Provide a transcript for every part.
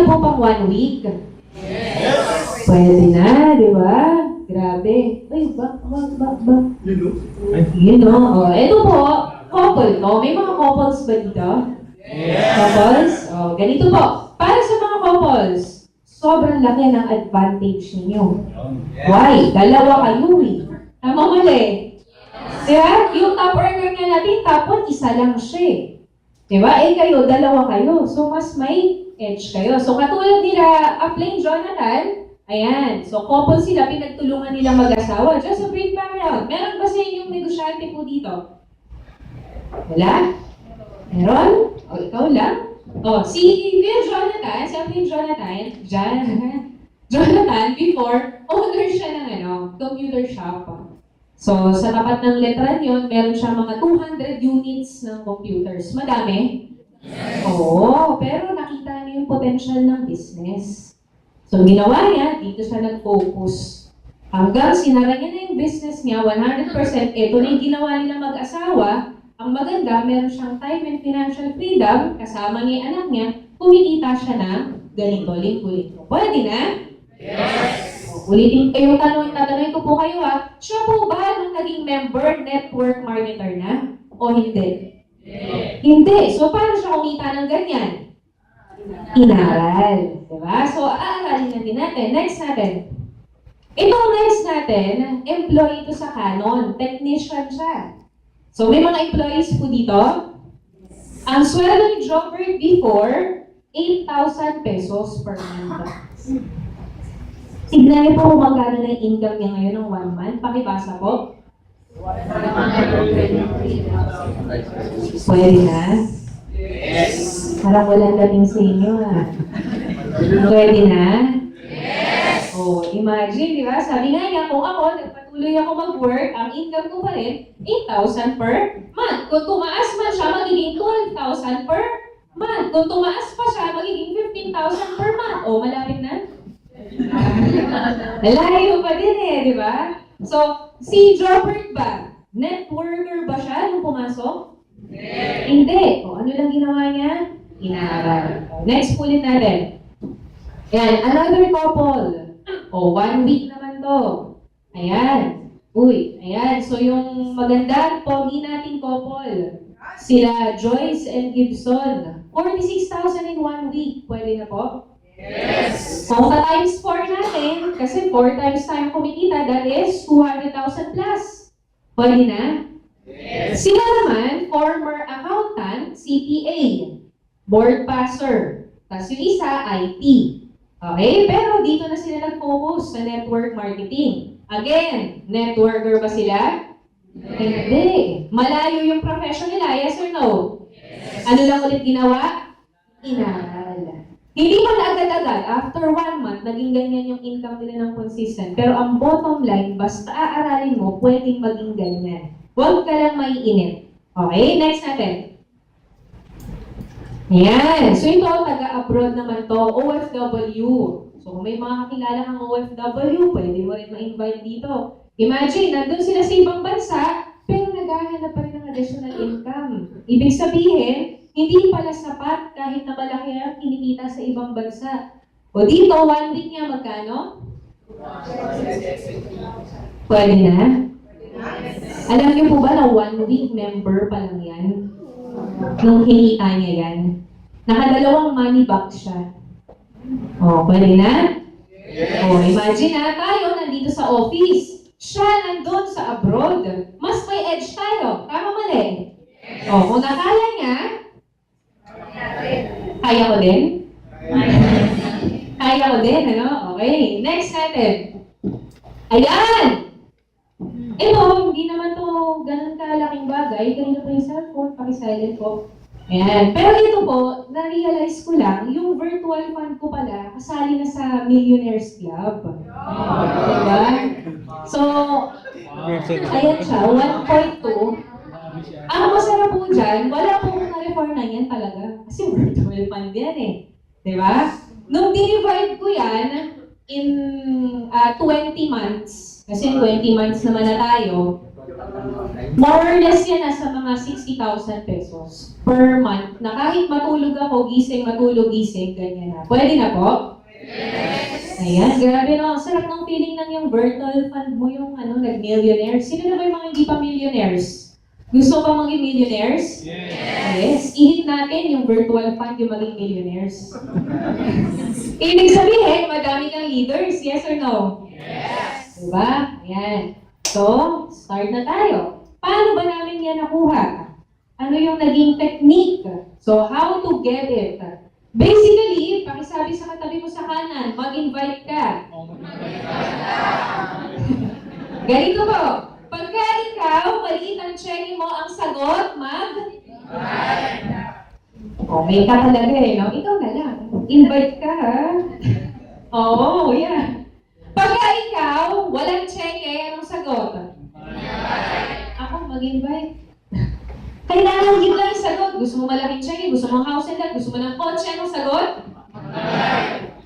po pang 1 week? Pwede na, di ba? Grabe. Ay, ba? Yun o. Oh, ito po, couple to. May mga couples ba dito? Couples? Oh, ganito po. Para sa mga couples, sobrang laki ng advantage ninyo. Why? Dalawa kayo eh. Tama mali. Diba? Yung top earner nga natin, top 1, isa lang siya eh. Diba? Eh kayo, dalawa kayo. So, mas may edge kayo. So, katulad nila, Upline Jonathan, ayan. So, couple sila, pinagtulungan nilang mag-asawa. Just a brief background. Meron ba sa inyong negosyante po dito? Wala? Meron? O, ikaw lang? O, si Kuya Jonathan, si Upline Jonathan, before, owner siya ng computer shop. So, sa tapat ng letran yun, meron siya mga 200 units ng computers. Madami? Oo, pero nakita niya yung potential ng business. So, ginawa niya, dito siya nag-focus. Hanggang sinara niya na yung business niya, 100%, ito na yung ginawa nila mag-asawa. Ang maganda, meron siyang time and financial freedom, kasama niya yung anak niya, kumikita siya na ganito, linggo-linggo. Pwede na? Yes! Ulitin kayo, tatanungin ko po kayo siya po ba nung naging member, network marketer na? O hindi? Hindi. So, paano siya kumita ng ganyan? Inaral. Diba? So, aaralin natin. Next natin. Itong next natin, employee ito sa Canon. Technician siya. So, may mga employees po dito. Ang sweldo ni Jobert before, 8,000 pesos per month. Tignan niyo po kung magkano na yung income niya ngayon ng 1 month. Pakibasa po. Pwede na? Yes. Parang walang dating sa inyo Pwede na? Yes. Oh, imagine, di ba? Sabi nga niya, kung ako, nagpatuloy ako mag-work, ang income ko pa rin, 8,000 per month. Kung tumaas man siya, magiging 12,000 per month. Kung tumaas pa siya, magiging 15,000 per month. Oh, malapit na? Malayo pa din di ba? So, si Jobert ba? Networker ba siya nung pumasok? Hindi. O, ano lang ginawa niya? Inaral. Next, ulit natin. Ayan, another couple. O, 1 week naman to. Ayan. Uy, ayan. So, yung maganda, pogi nating couple. Sila Joyce and Gibson. 46,000 in 1 week. Pwede na po? Yes. Kung times 4 natin, kasi 4 times tayo kumikita, that is 200,000 plus. Pwede na? Yes. Sila naman, former accountant, CPA, board passer, tapos yung isa, IT. Okay? Pero dito na sila nag-focus sa network marketing. Again, networker ba sila? Hindi. Malayo yung profession nila, yes or no? Yes. Ano lang ulit ginawa? Inaral. Hindi man agad-agad, after 1 month, naging ganyan yung income nila ng consistent. Pero ang bottom line, basta aaralin mo, pwedeng maging ganyan. Huwag ka lang maiinit. Okay, next natin. Ayan. So ito, taga-abroad naman to, OFW. So kung may mga kakilala kang OFW, pwede mo rin ma-invite dito. Imagine, nandun sila sa ibang bansa, pero naghahanap pa rin ng additional income. Ibig sabihin, hindi pala sapat kahit na malaki ang kinikita sa ibang bansa. O dito, 1 week niya magkano? Pwede na? Alam niyo po ba na 1 week member pa lang yan? Nung hinita niya yan. Nakadalawang money back siya. O, pwede na? O, imagine tayo nandito sa office. Siya nandun sa abroad. Mas may edge tayo. Tama mali? O, kung nakaya niya, kaya ko din? Kaya ko din, Okay, next natin. Ayan! Ito, hindi naman to ganun kalaking bagay. Ganito po yung cellphone, paki-silent po. Ayan. Pero ito po, na-realize ko lang, yung virtual fund ko pala, kasali na sa Millionaires Club. Diba? So, ayan siya, 1.2. Ang masarap po dyan, wala pong na-refer na yan talaga. Kasi virtual fund yan Diba? Nung dinivide ko yan in 20 months, kasi 20 months naman na tayo, More or less yan, nasa mga 60,000 pesos per month na kahit matulog ako, gising, matulog, gising, ganyan na. Pwede na po? Yes. Ayan, grabe no. Ang sarap ng feeling ng yung virtual fund mo, yung nag-millionaire. Sino na ba yung mga hindi pa millionaires? Gusto pa maging millionaires? Yes. Ihit natin yung virtual fund yung maging millionaires. Ibig sabihin, madami kang leaders, yes or no? Yes. Diba? Ayan. So, start na tayo. Paano ba namin yan nakuha? Ano yung naging technique? So, how to get it? Basically, pakisabi sa katabi mo sa kanan, mag-invite ka. Ganito po. Pagka ikaw, maliit ang checking mo, ang sagot, may ka talaga no? Ikaw na lang. Invite ka, ha? Oo, yeah. Pagka ikaw, walang cheque, anong sagot? Ako, mag-invite. Kailangan yun lang yung sagot. Gusto mo malaking cheque, gusto mo house and lot, gusto mo ng kotse, anong sagot?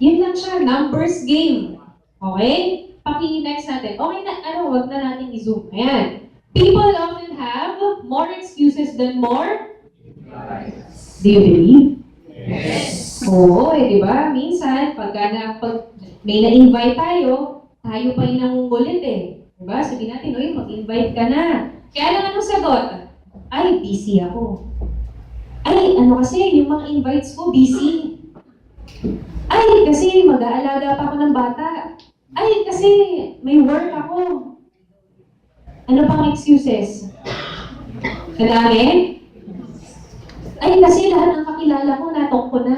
Yun lang siya, numbers game. Okay? Paki-next natin. Okay na, wag na natin i-zoom. Ayan. People often have more excuses than more. Do you believe? Yes. Oo, di ba? Minsan, pag may na-invite tayo pa yung nangungulit Di ba? Sabihin natin, mag-invite ka na. Kaya lang anong sagot? Ay, busy ako. Ay, kasi, yung mga invites ko, busy. Ay, kasi mag-aalaga pa ako ng bata. Ay, kasi may work ako. Ano pang excuses? Kadami? Ay, kasi lahat ng kakilala ko, natok ko na.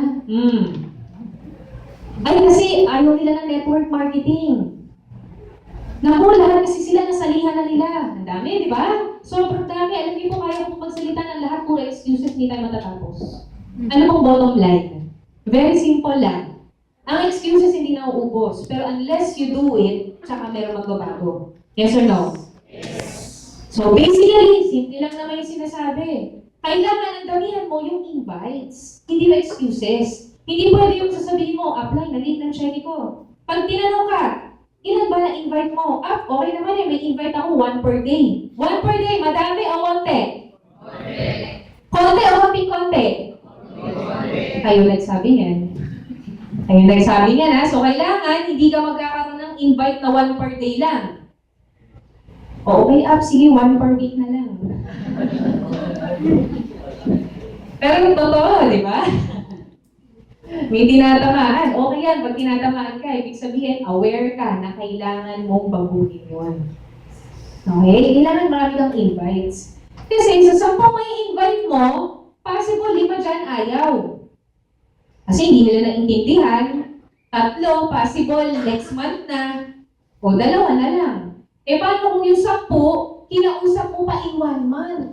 Ay, kasi ayaw nila ng network marketing. Naku, lahat kasi sila nasalihan na nila. Ang dami, di ba? Sobrang dami. Alam niyo po, kaya kong magsalita ng lahat, puro excuses, hindi tayo matatapos. Ano pong bottom line? Very simple lang. Ang excuses hindi nauubos. Pero unless you do it, tsaka meron magbabago. Yes or no? Yes. So basically, simple lang naman yung sinasabi. Kailangan ang damihan mo yung invites. Hindi ba excuses? Hindi pwede yung sasabihin mo, apply, na-late ng cheque ko. Pag tinanong ka, ilan ba na-invite mo? Okay naman may invite ako 1 per day. 1 per day, madami o konti? Konti o konti? Kayo nagsabi yan. So kailangan, hindi ka magkakaroon ng invite na 1 per day lang. Okay, sige, 1 per week na lang. Pero totoo, di ba? May tinatamaan. Okay yan, pag tinatamaan ka, ibig sabihin, aware ka na kailangan mong baguhin yun. Okay? Kailangan marami kang invites. Kasi sa 10 may invite mo, possible 5 dyan ayaw. Kasi hindi nila naintindihan. 3, possible next month na. O 2 na lang. Paano kung yung 10, kinausap mo pa in 1 month?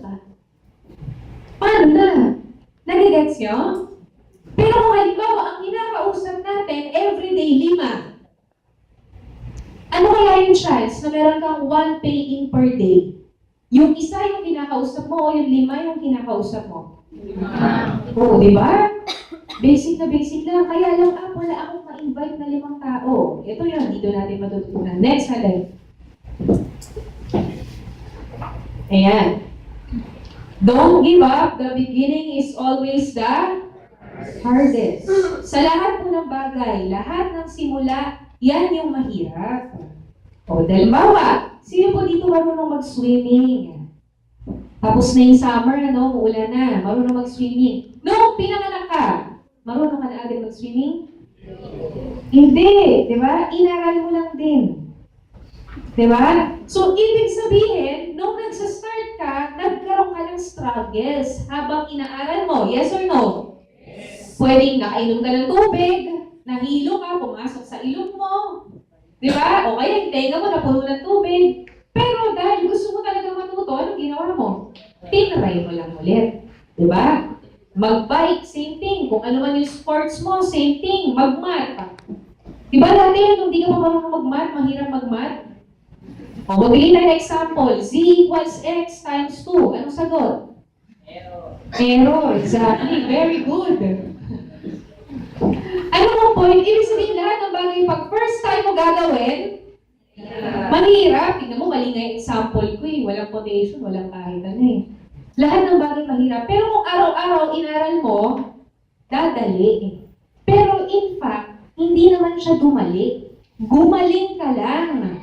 Paano na? Nagigets nyo? Pero kung halimbawa, ang kinakausap natin, everyday 5. Ano kaya yung chance na meron kang 1 paying per day? Yung isa yung kinakausap mo o yung 5 yung kinakausap mo? Oo, di ba? Basic na basic lang. Kaya lang, wala akong ma-invite na 5 tao. Ito yun, dito natin matutunan. Next na lang. Ayan. Don't give up. The beginning is always the hardest. Sa lahat po ng bagay, lahat ng simula, yan yung mahirap. O, halimbawa, sino po dito marunong mag-swimming? Tapos na yung summer, uulan na, marunong mag-swimming. Noong pinanganak ka, marunong ka na agad mag-swimming? Hindi, di ba? Inaral mo lang din. Di ba? So, ibig sabihin, nung nagsa-start ka, nagkaroon ka ng struggles habang inaaral mo. Yes or no? Yes. Pwedeng nakainom ka ng tubig, nahilo ka, pumasok sa ilong mo. Di ba? O kaya, tenga mo napuno ng tubig. Pero dahil gusto mo talaga matuto, anong ginawa mo? Tinry mo lang ulit. Di ba? Mag-bike, same thing. Kung ano man yung sports mo, same thing. Mag-math. Di ba dati, nung di ka pa marunong mag-math, mahirap mag-math? O, magbigay tayo ng example. Z equals X times 2. Anong sagot? Error. Exactly. Very good. Ano mo point? Ibig sabihin lahat ng bagay pag first time mo gagawin, Mahirap. Tingnan mo, mali nga yung example ko eh. Walang quotation, walang kahit ano eh. Lahat ng bagay mahirap. Pero kung araw-araw inaral mo, dadali eh. Pero in fact, hindi naman siya dumali. Gumaling ka lang.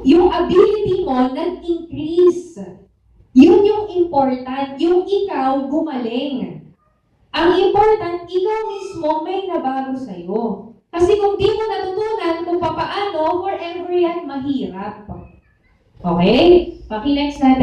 Yung ability mo nag-increase. Yun yung important. Yung ikaw gumaling. Ang important, ikaw mismo may nabago sa'yo. Kasi kung di mo natutunan kung paano, forever yan mahirap. Okay? Paki-next natin.